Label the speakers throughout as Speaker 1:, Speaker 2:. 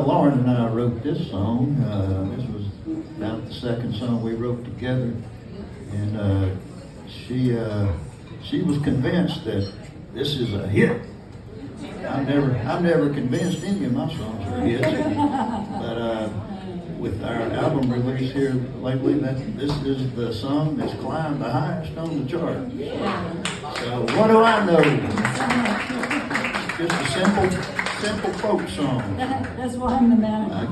Speaker 1: Well, Lauren and I wrote this song. This was about the second song we wrote together, and she was convinced that this is a hit. I've never convinced any of my songs are hits, but with our album release here lately, this is the song that's climbed the highest on the chart. So what do I know? Just a simple folk song.
Speaker 2: That's why I'm the manager.
Speaker 1: I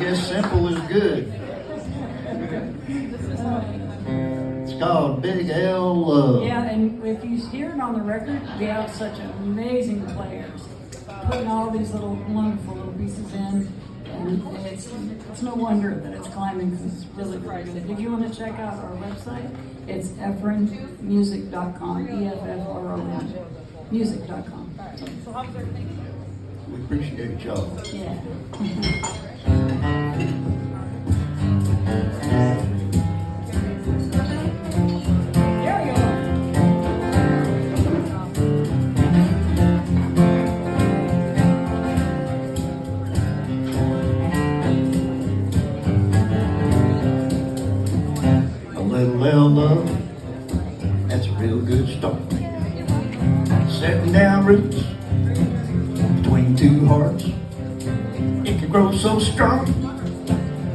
Speaker 1: guess simple is good. It's called Big L Love.
Speaker 2: Yeah, and if you hear it on the record, we have such amazing players putting all these little wonderful little pieces in, and it's no wonder that it's climbing because it's really very good. If you want to check out our website, it's effronmusic.com, EFFRON, music.com.
Speaker 1: We appreciate y'all.
Speaker 2: Yeah.
Speaker 1: Little L love, that's a real good start. Setting down roots between two hearts. It can grow so strong,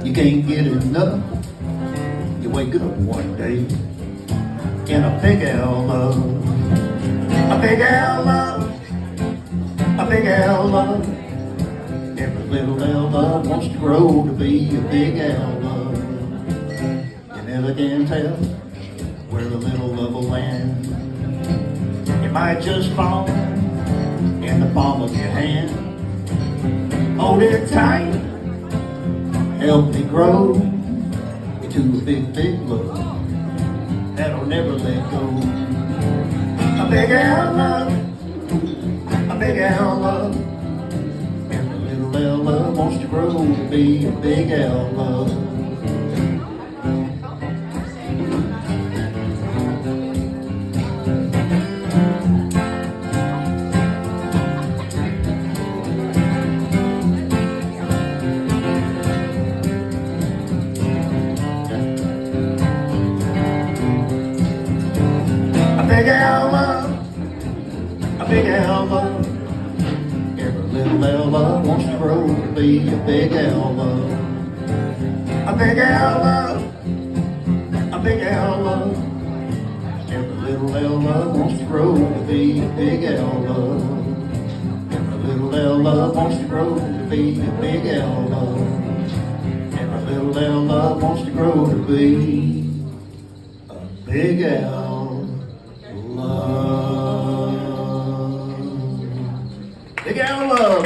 Speaker 1: you can't get enough. You wake up one day in a big L love. A big L love, a big L love. Every little L love wants to grow to be a big L love. Never can tell where the little love will land. It might just fall in the palm of your hand. Hold it tight, help me grow into a big, big love that'll never let go. A big L love, a big L love. Every little L love wants to grow to be a big L love. A big L love, a big L love. Every little L love wants to grow to be a big L love. A big L love, a big L love. Every little L love wants to grow to be a big L love. Every little L love wants to grow to be a big L love. Every little L love wants to grow to be a big L love. Big L love.